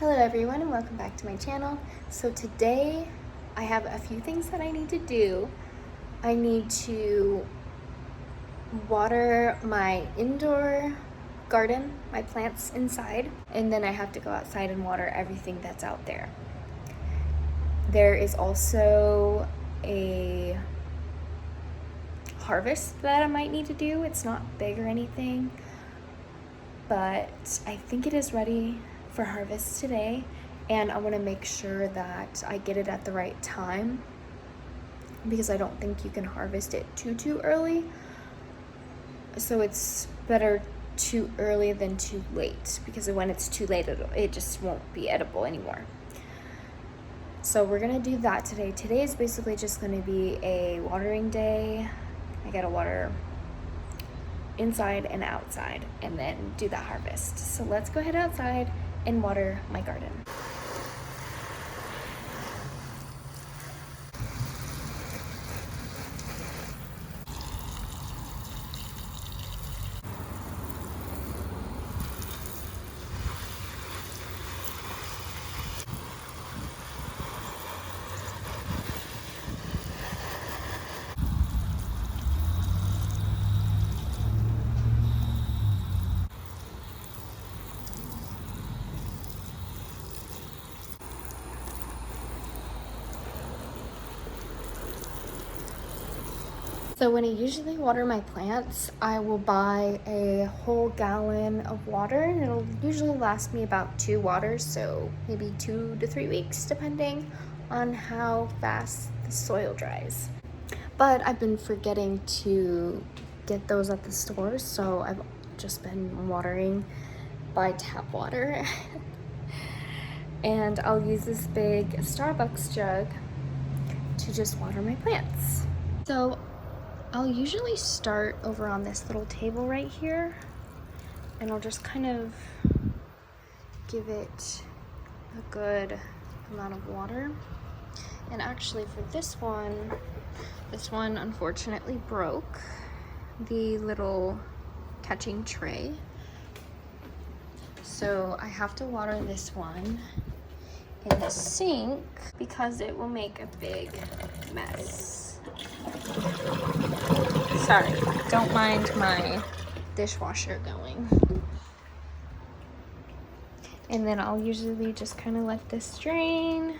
Hello everyone and welcome back to my channel. So today I have a few things that I need to do. I need to water my indoor garden, my plants inside, and then I have to go outside and water everything that's out there. There is also a harvest that I might need to do. It's not big or anything, but I think it is ready for harvest today, and I want to make sure that I get it at the right time because I don't think you can harvest it too early. So it's better too early than too late, because when it's too late it just won't be edible anymore. So we're gonna do that today. Today is basically just gonna be a watering day. I gotta water inside and outside and then do that harvest. So let's go head outside and water my garden. So when I usually water my plants, I will buy a whole gallon of water, and it'll usually last me about 2 waters, so maybe 2 to 3 weeks depending on how fast the soil dries. But I've been forgetting to get those at the store, so I've just been watering by tap water. And I'll use this big Starbucks jug to just water my plants. So I'll usually start over on this little table right here, and I'll just kind of give it a good amount of water. And actually for this one unfortunately broke, the little catching tray. So I have to water this one in the sink because it will make a big mess. Sorry, don't mind my dishwasher going. And then I'll usually just kind of let this drain,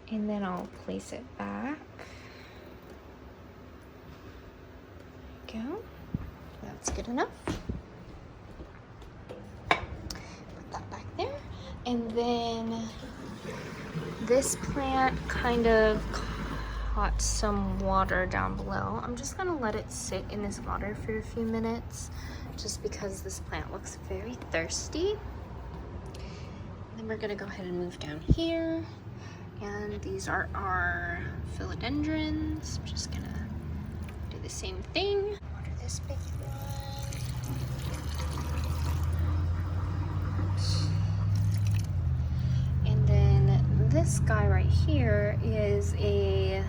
and then I'll place it back. There we go. That's good enough. Put that back there. And then this plant kind of caught some water down below. I'm just gonna let it sit in this water for a few minutes just because this plant looks very thirsty. And then we're gonna go ahead and move down here. And these are our philodendrons. I'm just gonna do the same thing. Water this big one. And then this guy right here is a,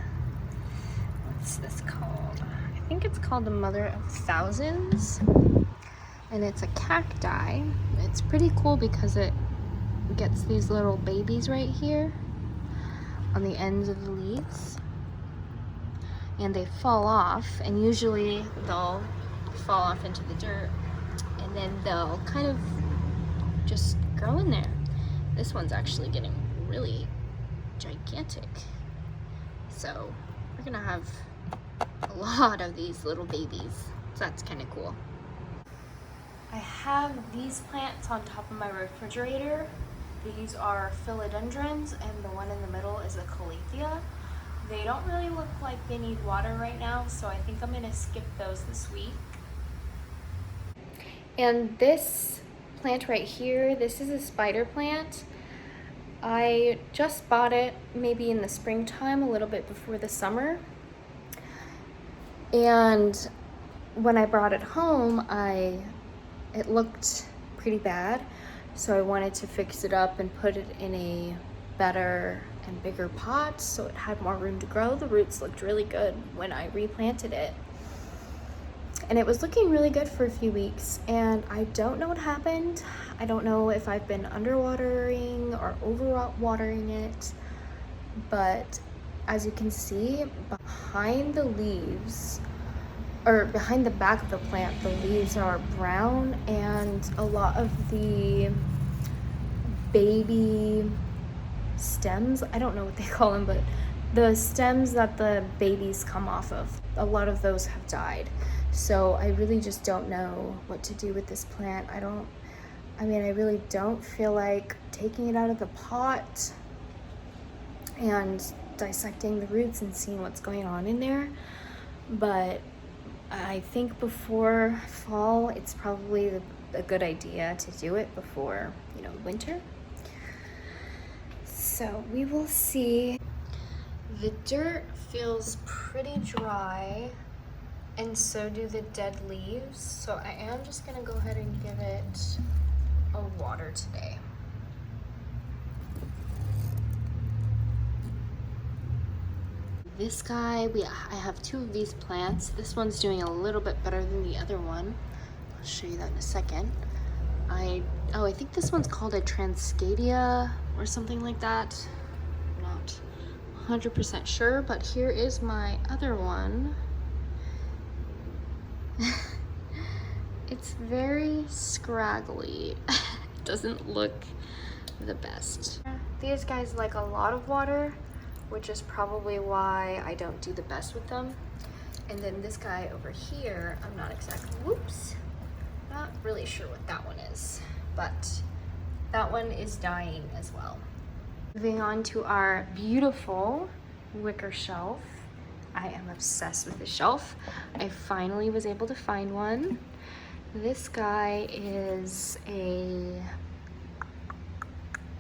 what's this called? I think it's called the Mother of Thousands, and it's a cacti. It's pretty cool because it gets these little babies right here on the ends of the leaves, and they fall off, and usually they'll fall off into the dirt, and then they'll kind of just grow in there. This one's actually getting really gigantic, so we're gonna have a lot of these little babies, so that's kind of cool. I have these plants on top of my refrigerator. These are philodendrons, and the one in the middle is a calathea. They don't really look like they need water right now, so I think I'm gonna skip those this week. And this plant right here, this is a spider plant. I just bought it maybe in the springtime, a little bit before the summer. And when I brought it home, it looked pretty bad. So I wanted to fix it up and put it in a better and bigger pot so it had more room to grow. The roots looked really good when I replanted it. and it was looking really good for a few weeks, and I don't know what happened. I don't know if I've been underwatering or overwatering it, but as you can see behind the leaves, or behind the back of the plant, the leaves are brown, and a lot of the baby stems, I don't know what they call them, but the stems that the babies come off of, a lot of those have died. So I really just don't know what to do with this plant. I really don't feel like taking it out of the pot and dissecting the roots and seeing what's going on in there. But I think before fall, it's probably a good idea to do it before, winter. So we will see. The dirt feels pretty dry, and so do the dead leaves. So I am just gonna go ahead and give it a water today. This guy, I have two of these plants. This one's doing a little bit better than the other one. I'll show you that in a second. I think this one's called a Transcadia or something like that. I'm not 100% sure, but here is my other one. It's very scraggly. It doesn't look the best. These guys like a lot of water, which is probably why I don't do the best with them. And then this guy over here, I'm not really sure what that one is, but that one is dying as well. Moving on to our beautiful wicker shelf. I am obsessed with this shelf. I finally was able to find one. This guy is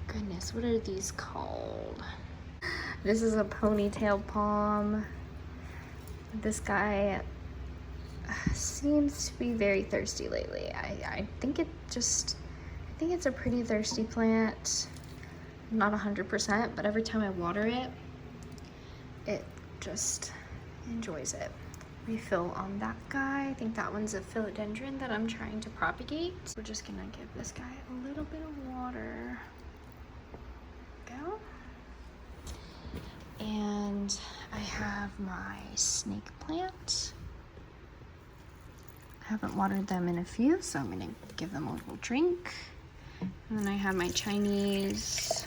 goodness, what are these called? This is a ponytail palm. This guy seems to be very thirsty lately. I think it's a pretty thirsty plant. I'm not 100%, but every time I water it, it just enjoys it. Refill on that guy. I think that one's a philodendron that I'm trying to propagate. We're just gonna give this guy a little bit of water. Go. And I have my snake plant. I haven't watered them in a few, so I'm gonna give them a little drink. And then I have my Chinese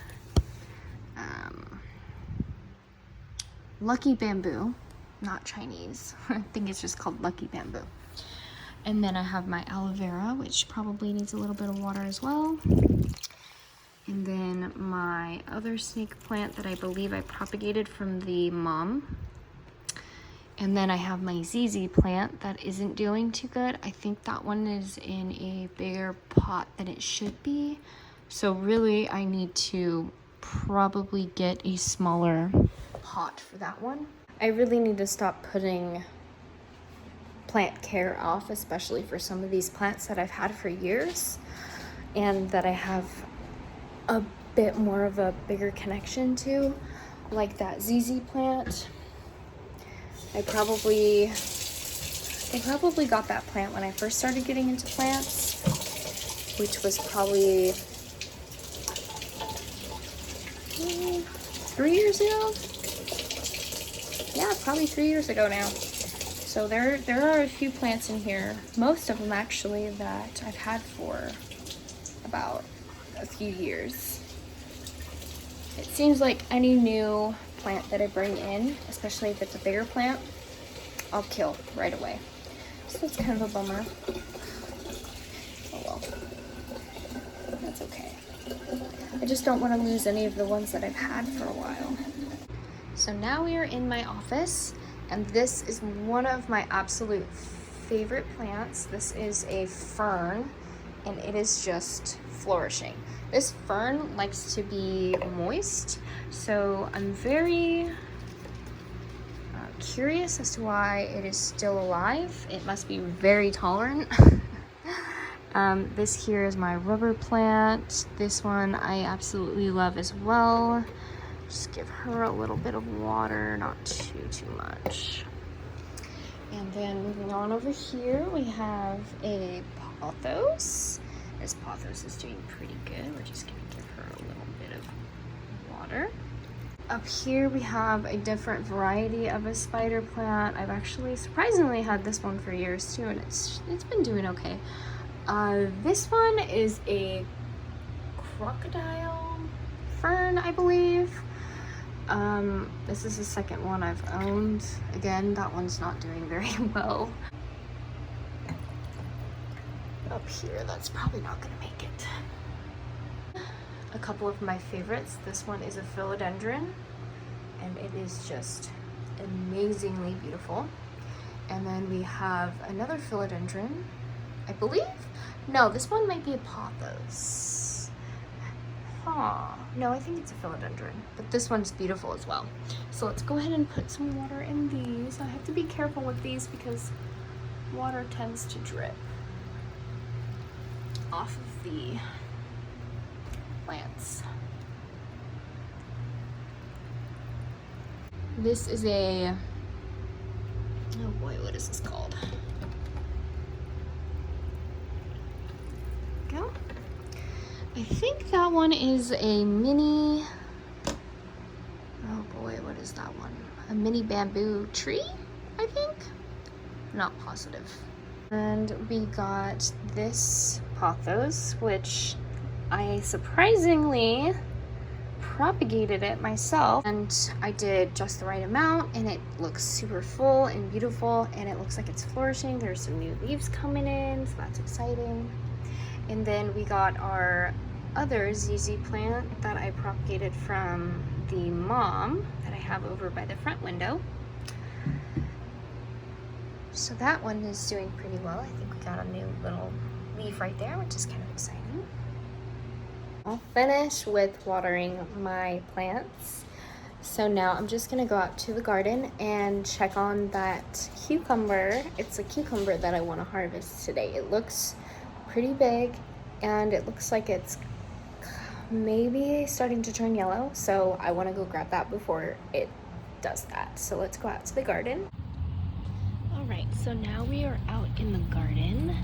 Lucky Bamboo, not Chinese. I think it's just called Lucky Bamboo. And then I have my aloe vera, which probably needs a little bit of water as well. And then my other snake plant that I believe I propagated from the mom. And then I have my ZZ plant that isn't doing too good. I think that one is in a bigger pot than it should be. So really I need to probably get a smaller pot for that one. I really need to stop putting plant care off, especially for some of these plants that I've had for years and that I have a bit more of a bigger connection to, like that ZZ plant. I probably got that plant when I first started getting into plants, which was probably 3 years ago. Yeah, probably 3 years ago now. So there are a few plants in here, most of them actually, that I've had for about a few years. It seems like any new plant that I bring in, especially if it's a bigger plant, I'll kill right away. So it's kind of a bummer. Oh well, that's okay. I just don't want to lose any of the ones that I've had for a while. So now we are in my office, and this is one of my absolute favorite plants. This is a fern, and it is just flourishing. This fern likes to be moist, so I'm very curious as to why it is still alive. It must be very tolerant. This here is my rubber plant. This one I absolutely love as well. Just give her a little bit of water, not too much. And then moving on over here, we have a pothos. This pothos is doing pretty good. We're just gonna give her a little bit of water. Up here we have a different variety of a spider plant. I've actually surprisingly had this one for years too, and it's been doing okay. This one is a crocodile fern, I believe. This is the second one I've owned. Again, that one's not doing very well. Up here, that's probably not gonna make it. A couple of my favorites. This one is a philodendron, and it is just amazingly beautiful. And then we have another philodendron, I believe. No, this one might be a pothos. No, I think it's a philodendron, but this one's beautiful as well. So let's go ahead and put some water in these. I have to be careful with these because water tends to drip off of the plants. This is a, oh boy, what is this called? Go. I think that one is a mini, oh boy, what is that one? A mini bamboo tree, I think? Not positive. And we got this pothos, which I surprisingly propagated it myself, and I did just the right amount, and it looks super full and beautiful, and it looks like it's flourishing. There's some new leaves coming in, so that's exciting. And then we got our other ZZ plant that I propagated from the mom that I have over by the front window. So that one is doing pretty well. I think we got a new little leaf right there, which is kind of exciting. I'll finish with watering my plants. So now I'm just gonna go out to the garden and check on that cucumber. It's a cucumber that I want to harvest today. It looks pretty big, and it looks like it's maybe starting to turn yellow, so I want to go grab that before it does that. So let's go out to the garden. Alright, so now we are out in the garden,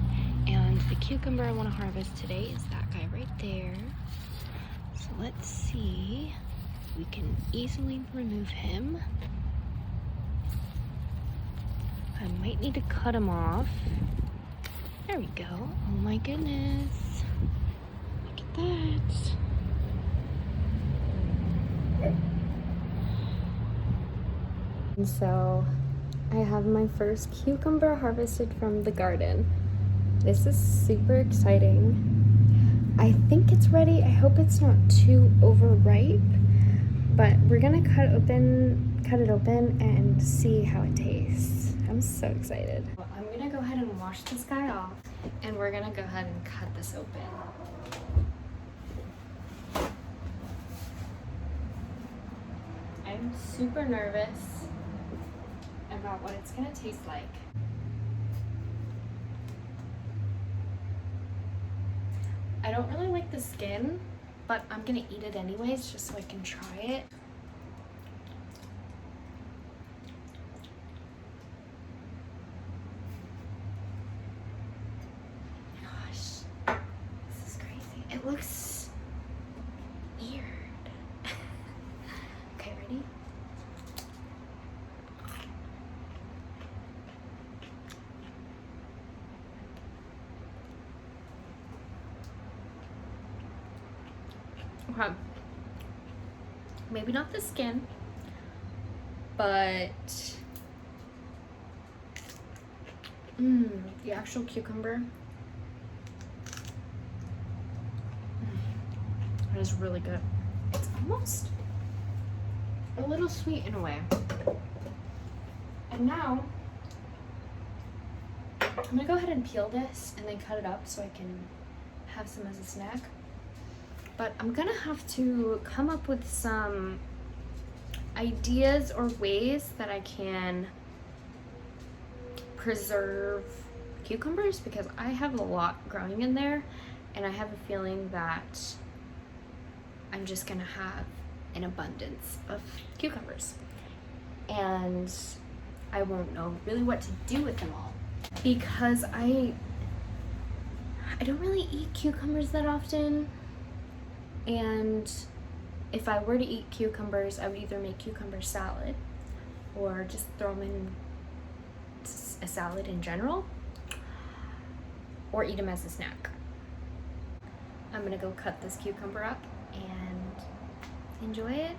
and the cucumber I want to harvest today is that guy right there. So let's see, we can easily remove him. I might need to cut him off. There we go. Oh my goodness. Look at that. And so I have my first cucumber harvested from the garden. This is super exciting. I think it's ready. I hope it's not too overripe, but we're gonna cut it open and see how it tastes. I'm so excited. Well, I'm gonna go ahead and wash this guy off, and we're gonna go ahead and cut this open. I'm super nervous about what it's gonna taste like. I don't really like the skin, but I'm gonna eat it anyways just so I can try it. Gosh, this is crazy. It looks weird. Okay, ready? Okay. Maybe not the skin, but the actual cucumber. It is really good. It's almost a little sweet in a way. And now I'm gonna go ahead and peel this and then cut it up so I can have some as a snack. But I'm gonna have to come up with some ideas or ways that I can preserve cucumbers, because I have a lot growing in there, and I have a feeling that I'm just gonna have an abundance of cucumbers. And I won't know really what to do with them all, because I don't really eat cucumbers that often, and if I were to eat cucumbers, I would either make cucumber salad or just throw them in a salad in general, or eat them as a snack. I'm gonna go cut this cucumber up and enjoy it.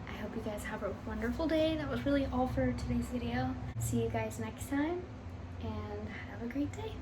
I hope you guys have a wonderful day. That was really all for today's video. See you guys next time, and have a great day.